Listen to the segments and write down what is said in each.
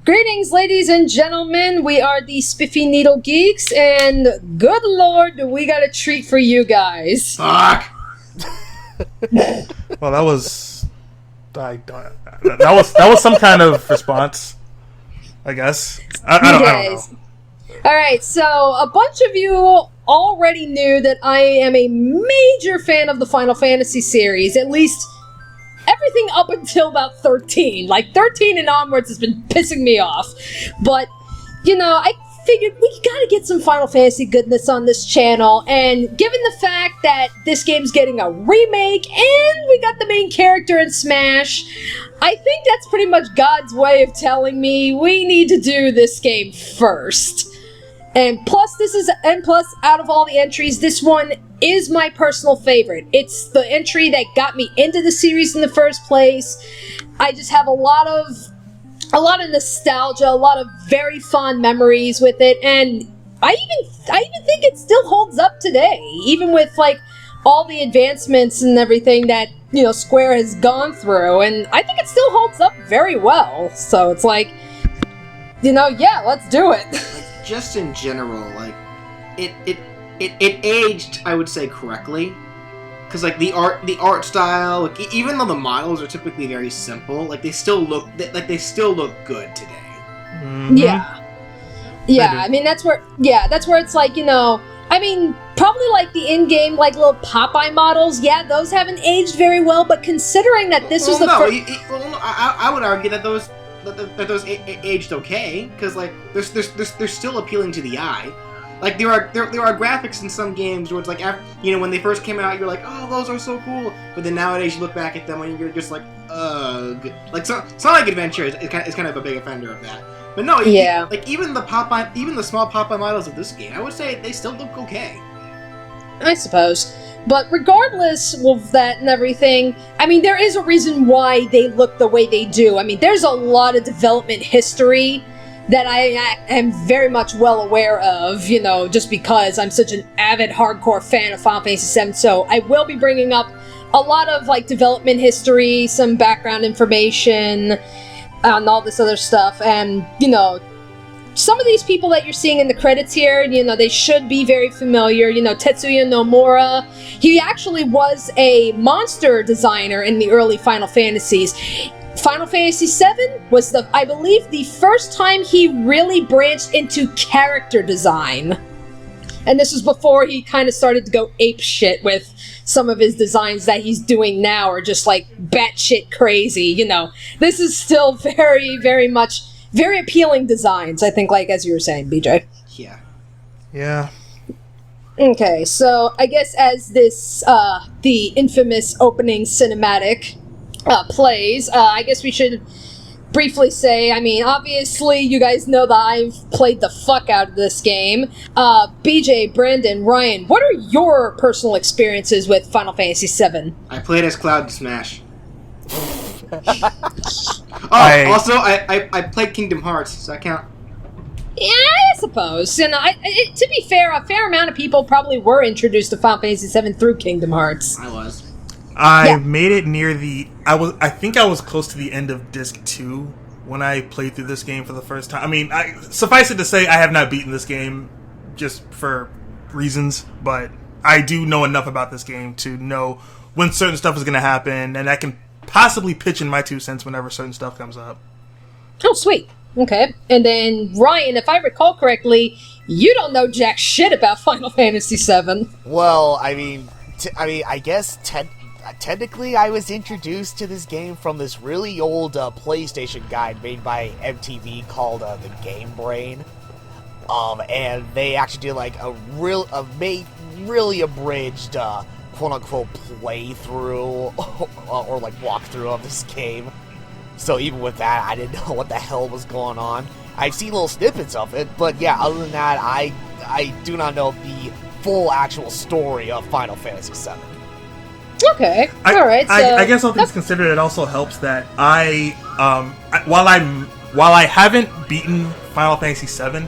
Greetings, ladies and gentlemen. We are the SpiffyNeedleGeeks, and good lord, we got a treat for you guys. Fuck. Well, that was some kind of response, I guess. I don't know. All right, so a bunch of you already knew that I am a major fan of the Final Fantasy series, at least everything up until about 13. Like, 13 and onwards has been pissing me off. But, I figured we gotta get some Final Fantasy goodness on this channel, and given the fact that this game's getting a remake, and we got the main character in Smash, I think that's pretty much God's way of telling me we need to do this game first. And plus, out of all the entries, this one is my personal favorite. It's the entry that got me into the series in the first place. I just have a lot of nostalgia, a lot of very fond memories with it, and I even think it still holds up today, even with like all the advancements and everything that Square has gone through, and I think it still holds up very well. So it's like, yeah, let's do it. Just in general, like it aged, I would say, correctly, because like the art style, like, even though the models are typically very simple, like they still look good today. Mm-hmm. Yeah. I mean, that's where it's like, I mean, probably like the in-game, like, little Popeye models, yeah, those haven't aged very well, but considering that this was the first... I would argue that those aged okay, because like they're still appealing to the eye. Like there are graphics in some games where it's like, when they first came out, you're like, oh, those are so cool, but then nowadays you look back at them and you're just like, ugh. Like Sonic Adventure is kind of a big offender of that. But no, yeah, like even the small Popeye models of this game, I would say they still look okay. I suppose. But regardless of that and everything, I mean, there is a reason why they look the way they do. I mean, there's a lot of development history that I am very much well aware of, just because I'm such an avid hardcore fan of Final Fantasy VII, so I will be bringing up a lot of, like, development history, some background information, and all this other stuff, and, some of these people that you're seeing in the credits here, they should be very familiar. Tetsuya Nomura, he actually was a monster designer in the early Final Fantasies. Final Fantasy VII was, I believe, the first time he really branched into character design. And this was before he kind of started to go ape shit with some of his designs that he's doing now are just, like, batshit crazy, This is still very, very much... very appealing designs, I think, like, as you were saying, BJ. Yeah. Okay, so I guess as this, the infamous opening cinematic plays, I guess we should briefly say, I mean, obviously, you guys know that I've played the fuck out of this game. BJ, Brandon, Ryan, what are your personal experiences with Final Fantasy VII? I played as Cloud in Smash. I played Kingdom Hearts, so I count. Yeah, I suppose. To be fair, a fair amount of people probably were introduced to Final Fantasy VII through Kingdom Hearts. I made it near I think I was close to the end of Disc 2 when I played through this game for the first time. I mean, suffice it to say, I have not beaten this game just for reasons, but I do know enough about this game to know when certain stuff is going to happen, and I can possibly pitch in my 2 cents whenever certain stuff comes up. Oh, sweet. Okay. And then, Ryan, if I recall correctly, you don't know jack shit about Final Fantasy VII. Well, I guess technically I was introduced to this game from this really old PlayStation guide made by MTV called The Game Brain. And they actually did like a really abridged quote-unquote playthrough or like walkthrough of this game. So even with that, I didn't know what the hell was going on. I've seen little snippets of it, but yeah, other than that, I do not know the full actual story of Final Fantasy VII. Okay, alright, so... I guess all things considered, it also helps that while I haven't beaten Final Fantasy VII,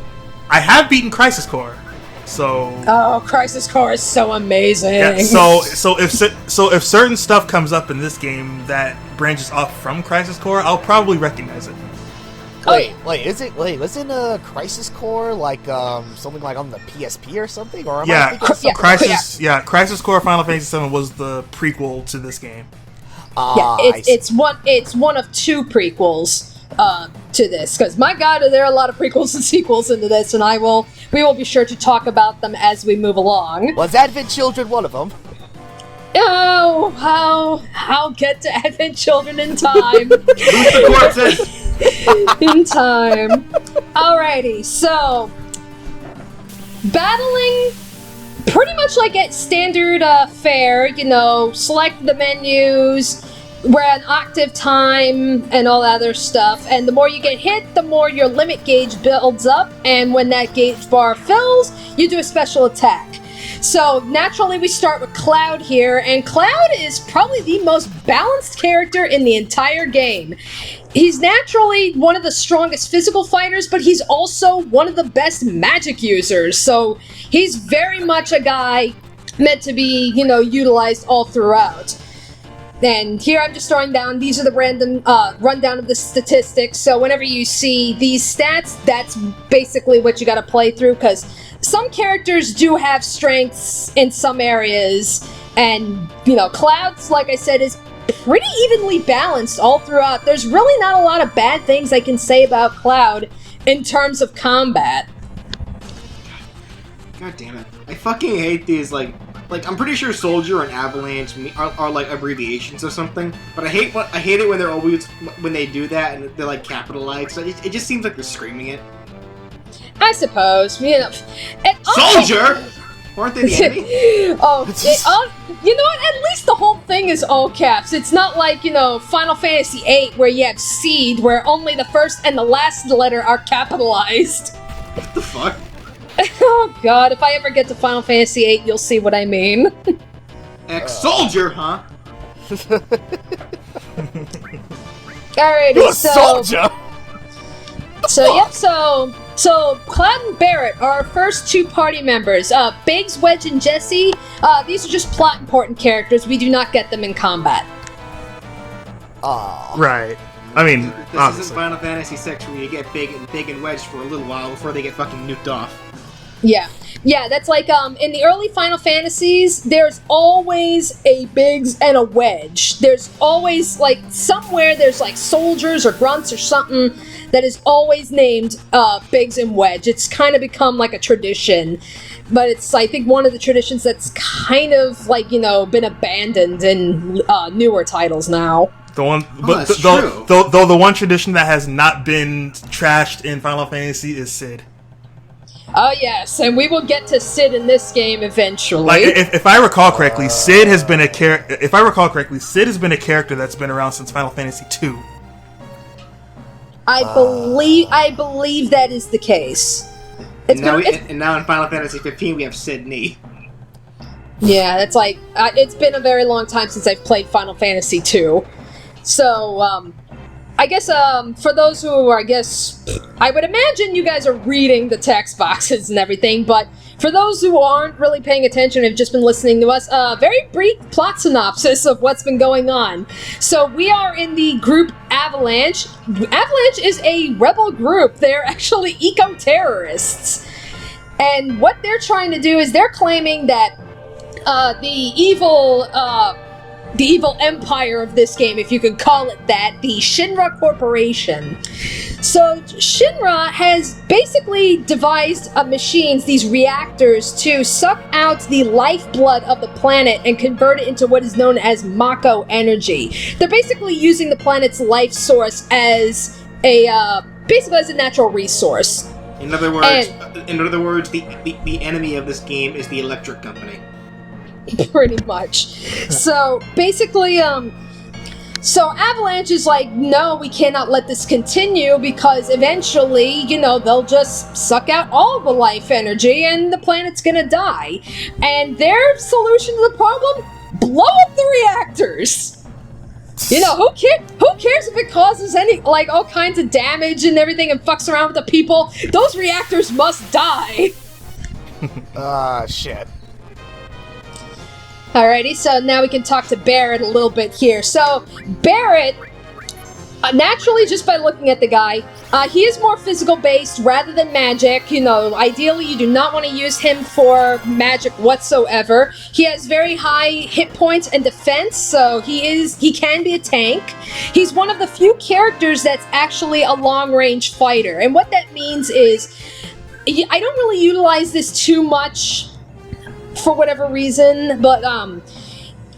I have beaten Crisis Core. So Crisis Core is so amazing. Yeah, so if certain stuff comes up in this game that branches off from Crisis Core, I'll probably recognize it. Wasn't Crisis Core like something like on the PSP or something? Or am I Yeah, thinking of something Crisis. Yeah, Crisis Core Final Fantasy VII was the prequel to this game. It's one of two prequels to this, because my god, there are a lot of prequels and sequels into this, and we will be sure to talk about them as we move along. Was Advent Children one of them? Oh, I'll get to Advent Children in time. Loot the corpses! In time. Alrighty, so battling pretty much like at standard fare, select the menus, we're at active time and all that other stuff, and the more you get hit, the more your limit gauge builds up, and when that gauge bar fills, you do a special attack. So naturally we start with Cloud here, and Cloud is probably the most balanced character in the entire game. He's naturally one of the strongest physical fighters, but he's also one of the best magic users, so he's very much a guy meant to be, utilized all throughout. And here I'm just throwing down, these are the random rundown of the statistics, so whenever you see these stats, that's basically what you gotta play through, because some characters do have strengths in some areas, and, Cloud's, like I said, is pretty evenly balanced all throughout. There's really not a lot of bad things I can say about Cloud in terms of combat. God damn it. I fucking hate these, like I'm pretty sure Soldier and Avalanche are like abbreviations or something, but I hate it when they're always, when they do that and they're like capitalized. So it just seems like they're screaming it. I suppose, Soldier! Weren't they the enemy? You know what? At least the whole thing is all caps. It's not like, Final Fantasy VIII where you have Seed, where only the first and the last letter are capitalized. What the fuck? Oh god, if I ever get to Final Fantasy VIII, you'll see what I mean. Ex-soldier, huh? Alrighty, Soldier! So Cloud and Barret are our first two party members. Biggs, Wedge, and Jesse, these are just plot important characters. We do not get them in combat. Right. I mean, this isn't Final Fantasy VI where you get Big and Wedge for a little while before they get fucking nuked off. Yeah, that's like, in the early Final Fantasies, there's always a Biggs and a Wedge. There's always, somewhere there's, soldiers or grunts or something that is always named, Biggs and Wedge. It's kind of become, a tradition. But it's, I think, one of the traditions that's kind of, been abandoned in, newer titles now. The one, true. Though the one tradition that has not been trashed in Final Fantasy is Sid. Oh yes, and we will get to Sid in this game eventually. If I recall correctly, Sid has been a character. If I recall correctly, Sid has been a character that's been around since Final Fantasy II. I believe that is the case. And now in Final Fantasy 15 we have Sydney. Yeah, that's it's been a very long time since I've played Final Fantasy II. So, I guess, for those who are, I would imagine you guys are reading the text boxes and everything, but for those who aren't really paying attention and have just been listening to us, very brief plot synopsis of what's been going on. So we are in the group Avalanche. Avalanche is a rebel group. They're actually eco-terrorists. And what they're trying to do is they're claiming that the evil empire of this game, if you could call it that, the Shinra Corporation. So Shinra has basically devised machines, these reactors, to suck out the lifeblood of the planet and convert it into what is known as Mako energy. They're basically using the planet's life source as a natural resource. In other words, the enemy of this game is the electric company. Pretty much. So basically, so Avalanche is like, no, we cannot let this continue because eventually, they'll just suck out all the life energy and the planet's gonna die. And their solution to the problem? Blow up the reactors. Who cares if it causes any, all kinds of damage and everything and fucks around with the people? Those reactors must die. Shit. Alrighty, so now we can talk to Barret a little bit here. So, Barret Naturally, just by looking at the guy, he is more physical-based rather than magic. You know, ideally, you do not want to use him for magic whatsoever. He has very high hit points and defense, so he can be a tank. He's one of the few characters that's actually a long-range fighter, and what that means is, I don't really utilize this too much for whatever reason, but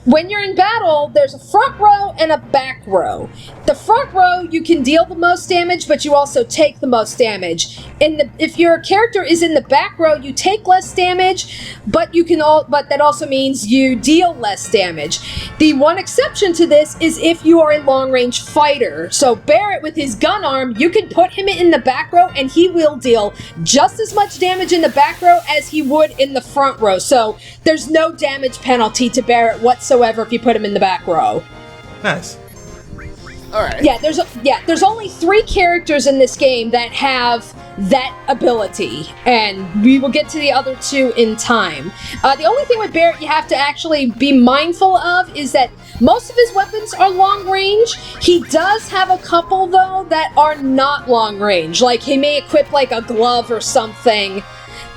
when you're in battle, there's a front row and a back row. The front row, you can deal the most damage, but you also take the most damage. If your character is in the back row, you take less damage, but that also means you deal less damage. The one exception to this is if you are a long-range fighter. So Barrett, with his gun arm, you can put him in the back row, and he will deal just as much damage in the back row as he would in the front row. So there's no damage penalty to Barrett whatsoever if you put him in the back row. Nice. Alright. There's only 3 characters in this game that have that ability, and we will get to the other 2 in time. The only thing with Barrett you have to actually be mindful of is that most of his weapons are long range. He does have a couple, though, that are not long range. Like, he may equip, like, a glove or something,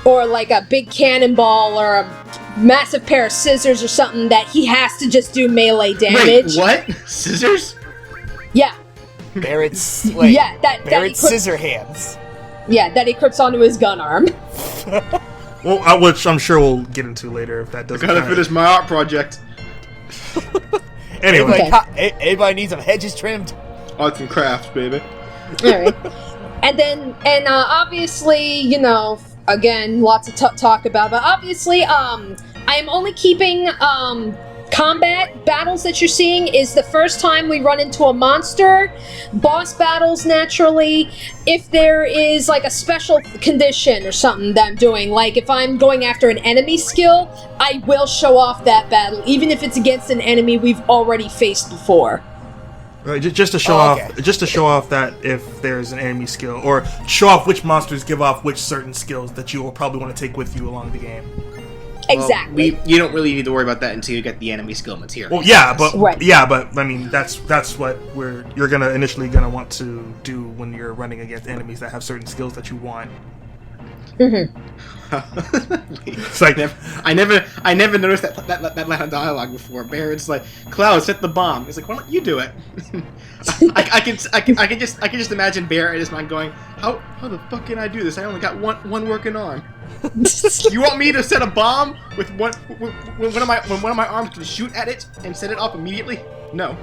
or, like, a big cannonball, or a massive pair of scissors or something that he has to just do melee damage. Wait, what? Scissors? Yeah. Barrett's scissor hands. Yeah, that he equips onto his gun arm. Well, which I'm sure we'll get into later if that doesn't. I gotta finish my art project. Anyway, anybody needs some hedges trimmed? Arts and crafts, baby. Alright. And obviously, you know, again, lots of talk about, but obviously, I am only keeping combat battles that you're seeing is the first time we run into a monster, boss battles naturally, if there is like a special condition or something that I'm doing, like if I'm going after an enemy skill, I will show off that battle, even if it's against an enemy we've already faced before. Right, just to show off that if there's an enemy skill, or show off which monsters give off which certain skills that you will probably want to take with you along the game. Exactly. Well, you don't really need to worry about that until you get the enemy skill material. Well, yeah, but right. I mean that's what you're initially gonna want to do when you're running against enemies that have certain skills that you want. Mm-hmm. It's like I never noticed that line of dialogue before. Barrett's like, "Cloud, set the bomb." It's like, "Why don't you do it?" I can just imagine Barrett in his mind going, "How the fuck can I do this? I only got one working arm." You want me to set a bomb with when one of my arms can shoot at it and set it off immediately? No.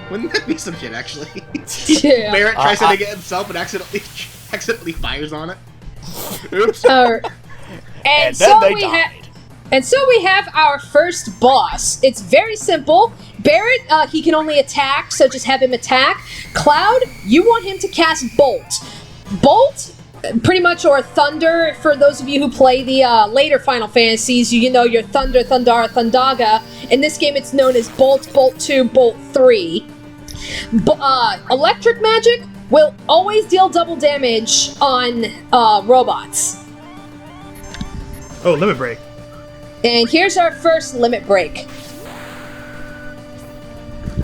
Wouldn't that be some shit, actually? Yeah. Barrett tries to get himself and accidentally fires on it. Oops. And then they died. And so we have our first boss. It's very simple. Barrett, he can only attack, so just have him attack. Cloud, you want him to cast Bolt. Bolt, pretty much, or Thunder, for those of you who play the later Final Fantasies, you know your Thunder, Thundara, Thundaga. In this game, it's known as Bolt, Bolt 2, Bolt 3. Electric magic will always deal double damage on robots. Oh, limit break. And here's our first limit break.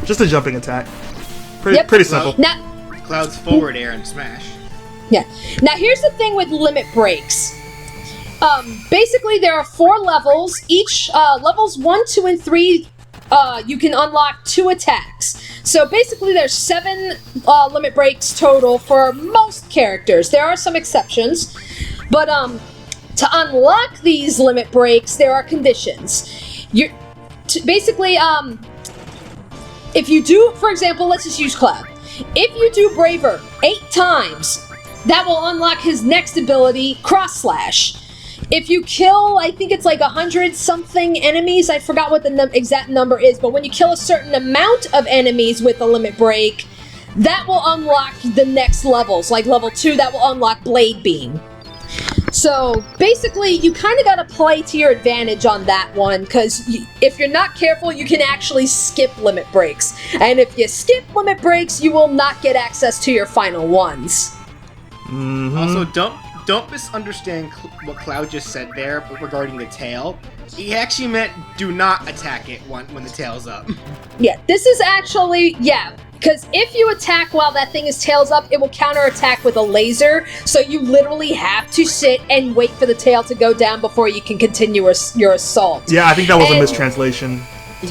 Just a jumping attack. Pretty simple. Now, Cloud's forward air and smash. Yeah. Now here's the thing with limit breaks. Basically there are 4 levels. Each levels 1, 2, and 3, you can unlock 2 attacks. So basically there's 7 limit breaks total for most characters. There are some exceptions, but to unlock these limit breaks, there are conditions. Basically, if you do, for example, let's just use Cloud. If you do Braver 8 times, that will unlock his next ability, Cross Slash. If you kill, I think it's like 100-something enemies, I forgot what the exact number is, but when you kill a certain amount of enemies with a limit break, that will unlock the next levels. Like level 2, that will unlock Blade Beam. So basically, you kind of got to play to your advantage on that one, because if you're not careful, you can actually skip limit breaks. And if you skip limit breaks, you will not get access to your final ones. Mm-hmm. Also, don't misunderstand what Cloud just said there regarding the tail. He actually meant do not attack it when the tail's up. Yeah, this is actually, yeah, because if you attack while that thing is tails up, it will counterattack with a laser, so you literally have to sit and wait for the tail to go down before you can continue your assault. Yeah, I think that was a mistranslation.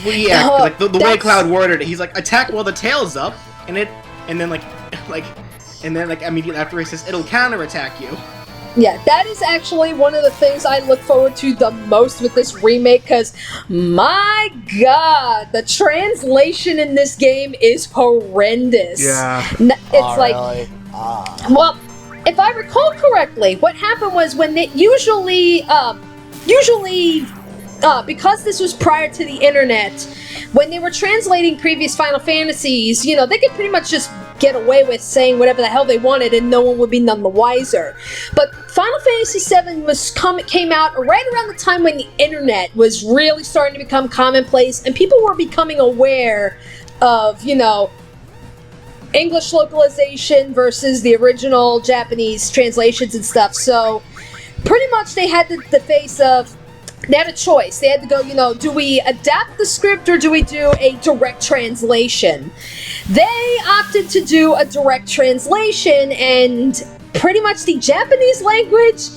Well, yeah, like the way Cloud worded it, he's like, attack while the tail's up, and then immediately after he says, it'll counterattack you. Yeah, that is actually one of the things I look forward to the most with this remake, because, my god, the translation in this game is horrendous. Yeah. It's well, if I recall correctly, what happened was when they usually, because this was prior to the internet, when they were translating previous Final Fantasies, you know, they could pretty much just get away with saying whatever the hell they wanted and no one would be none the wiser. But Final Fantasy VII came out right around the time when the internet was really starting to become commonplace and people were becoming aware of, you know, English localization versus the original Japanese translations and stuff. So pretty much they had the face of, they had a choice. They had to go, you know, do we adapt the script or do we do a direct translation? They opted to do a direct translation, and pretty much the Japanese language,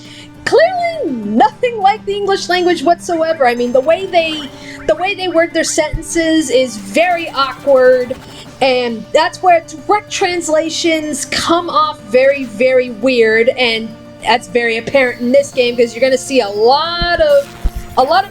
clearly nothing like the English language whatsoever. I mean, the way they word their sentences is very awkward, and that's where direct translations come off very, very weird, and that's very apparent in this game because you're going to see a lot of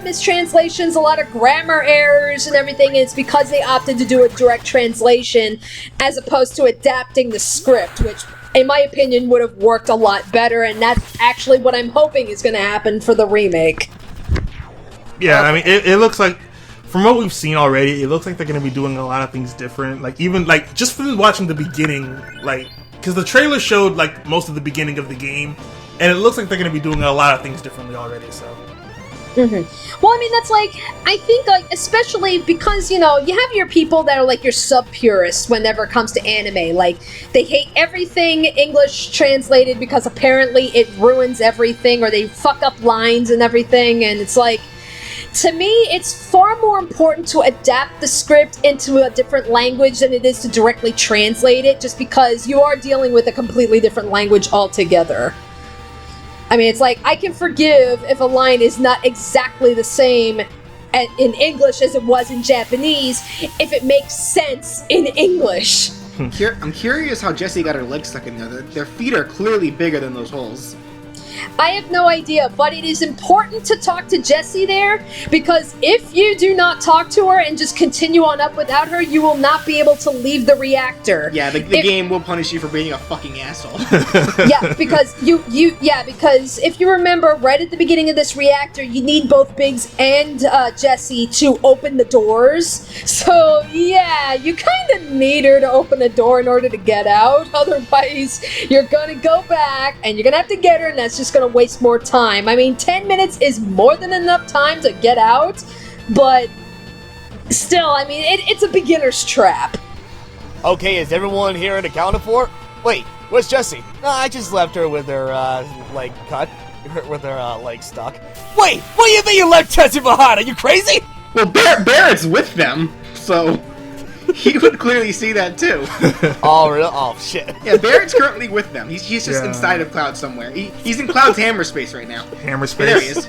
mistranslations, a lot of grammar errors and everything, and it's because they opted to do a direct translation as opposed to adapting the script, which, in my opinion, would have worked a lot better, and that's actually what I'm hoping is going to happen for the remake. Yeah, I mean, it looks like, from what we've seen already, it looks like they're going to be doing a lot of things different. Like, even, like, just from watching the beginning, like, because the trailer showed, like, most of the beginning of the game, and it looks like they're going to be doing a lot of things differently already, so... Mm-hmm. Well, I mean, that's like, I think, like, especially because, you know, you have your people that are like your sub-purists whenever it comes to anime. Like, they hate everything English translated because apparently it ruins everything, or they fuck up lines and everything, and it's like, to me, it's far more important to adapt the script into a different language than it is to directly translate it, just because you are dealing with a completely different language altogether. I mean, it's like, I can forgive if a line is not exactly the same in English as it was in Japanese, if it makes sense in English. I'm curious how Jessie got her legs stuck in there. Their feet are clearly bigger than those holes. I have no idea, but it is important to talk to Jessie there, because if you do not talk to her and just continue on up without her, you will not be able to leave the reactor. Yeah, the game will punish you for being a fucking asshole. Yeah, because because if you remember, right at the beginning of this reactor, you need both Biggs and Jessie to open the doors. So yeah, you kind of need her to open a door in order to get out. Otherwise, you're gonna go back and you're gonna have to get her, and that's just gonna waste more time. I mean, 10 minutes is more than enough time to get out, but still, I mean, it's a beginner's trap. Okay, is everyone here and accounted for? Wait, where's Jessie? No, I just left her with her leg cut, with her leg stuck. Wait, what do you mean you left Jessie behind? Are you crazy? Well, Barrett's with them, so he would clearly see that too. Oh, really? Oh, shit. Yeah, Barrett's currently with them. He's just inside of Cloud somewhere. He's in Cloud's hammer space right now. Hammer space? Yeah, there he is.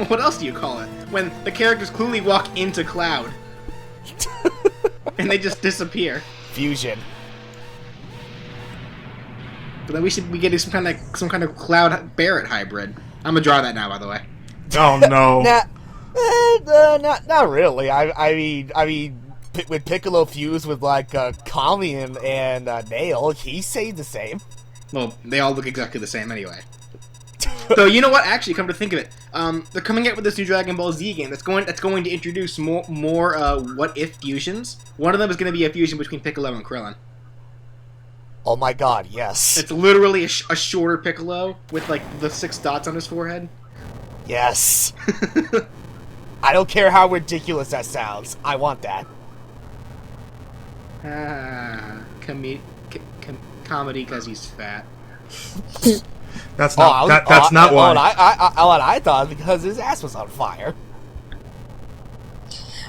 What else do you call it? When the characters clearly walk into Cloud. And they just disappear. Fusion. But then we should be getting some kind of Cloud Barrett hybrid. I'm gonna draw that now, by the way. Oh no. Not really. I mean, with Piccolo fused with like Kami and Nail, he stayed the same. Well, they all look exactly the same anyway. So you know what? Actually, come to think of it, they're coming out with this new Dragon Ball Z game that's going to introduce more what if fusions. One of them is going to be a fusion between Piccolo and Krillin. Oh my god, yes. It's literally a shorter Piccolo with like the 6 dots on his forehead. Yes. I don't care how ridiculous that sounds. I want that. Comedy because he's fat. That's not why. I thought because his ass was on fire.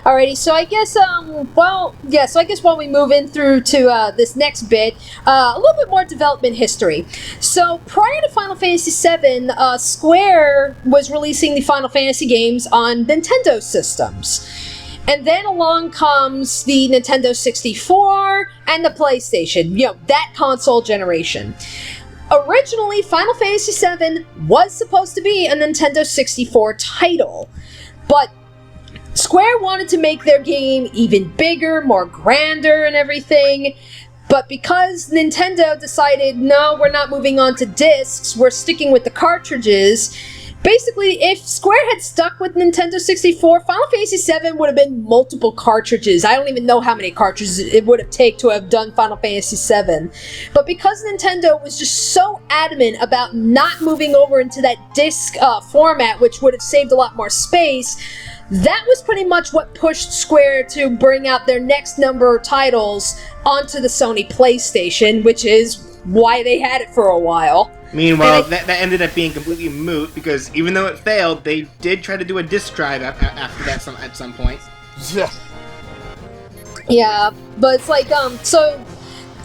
Alrighty, so I guess, so I guess while we move in through to this next bit, a little bit more development history. So prior to Final Fantasy VII, Square was releasing the Final Fantasy games on Nintendo systems. And then along comes the Nintendo 64 and the PlayStation, that console generation. Originally, Final Fantasy VII was supposed to be a Nintendo 64 title, but Square wanted to make their game even bigger, more grander and everything, but because Nintendo decided, no, we're not moving on to discs, we're sticking with the cartridges. Basically, if Square had stuck with Nintendo 64, Final Fantasy VII would have been multiple cartridges. I don't even know how many cartridges it would have taken to have done Final Fantasy VII. But because Nintendo was just so adamant about not moving over into that disc format, which would have saved a lot more space, that was pretty much what pushed Square to bring out their next number of titles onto the Sony PlayStation, which is why they had it for a while. Meanwhile, that ended up being completely moot, because even though it failed, they did try to do a disc drive after that at some point. Yeah. Yeah, but it's like, so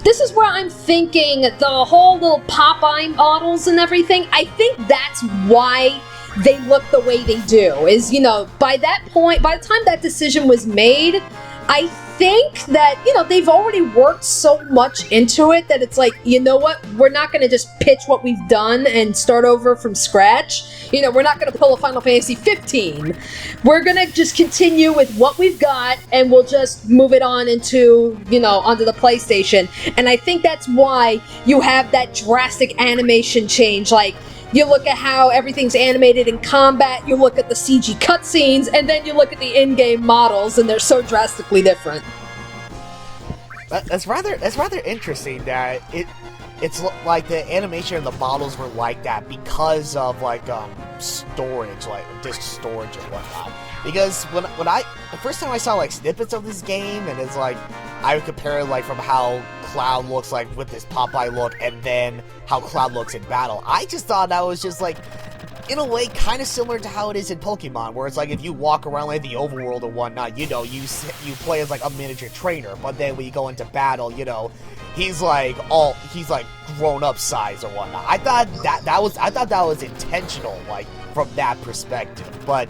this is where I'm thinking the whole little Popeye models and everything, I think that's why they look the way they do, is, by that point, by the time that decision was made, I think that, they've already worked so much into it that it's like, you know what, we're not going to just pitch what we've done and start over from scratch. We're not going to pull a Final Fantasy 15. We're going to just continue with what we've got, and we'll just move it on into, onto the PlayStation. And I think that's why you have that drastic animation change, like, you look at how everything's animated in combat, you look at the CG cutscenes, and then you look at the in-game models, and they're so drastically different. That's rather interesting that it's like the animation and the models were like that because of storage, like disk storage and whatnot. Because when the first time I saw snippets of this game, and it's I would compare it from how Cloud looks with this Popeye look, and then how Cloud looks in battle. I just thought that was just in a way kind of similar to how it is in Pokemon, where it's if you walk around the overworld and whatnot, you play as a miniature trainer, but then when you go into battle, he's grown up size or whatnot. I thought that was intentional, from that perspective, but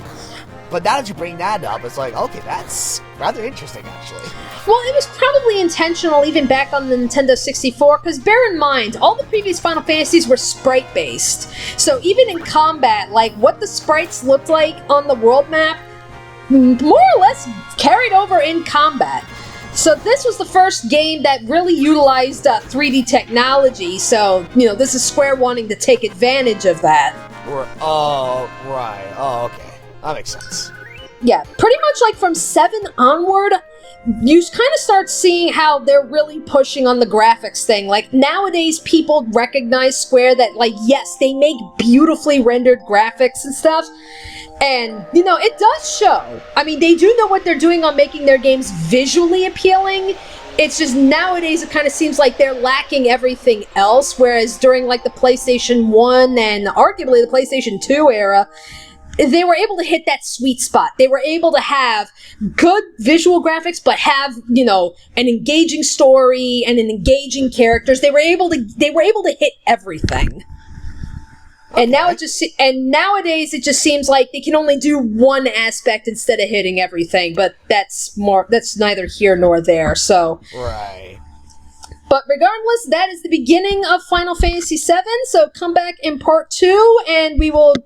now that you bring that up, it's okay, that's rather interesting, actually. Well, it was probably intentional even back on the Nintendo 64, because bear in mind, all the previous Final Fantasies were sprite-based. So even in combat, what the sprites looked like on the world map, more or less carried over in combat. So this was the first game that really utilized 3D technology, so, this is Square wanting to take advantage of that. Oh, right. Oh, okay. That makes sense. Yeah, pretty much from 7 onward, you kind of start seeing how they're really pushing on the graphics thing. Nowadays, people recognize Square that, yes, they make beautifully rendered graphics and stuff, and, it does show. I mean, they do know what they're doing on making their games visually appealing. It's just nowadays it kind of seems like they're lacking everything else, whereas during, the PlayStation 1 and arguably the PlayStation 2 era, they were able to hit that sweet spot. They were able to have good visual graphics, but have, an engaging story and an engaging characters. They were able to hit everything. Okay. And nowadays it just seems like they can only do one aspect instead of hitting everything, but that's neither here nor there, so. Right. But regardless, that is the beginning of Final Fantasy VII, so come back in part 2, and we will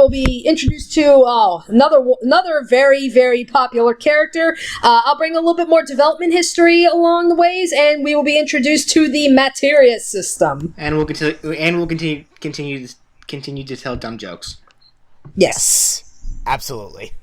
be introduced to another very, very popular character. I'll bring a little bit more development history along the ways, and we will be introduced to the Materia system. And we'll continue to tell dumb jokes. Yes. Absolutely.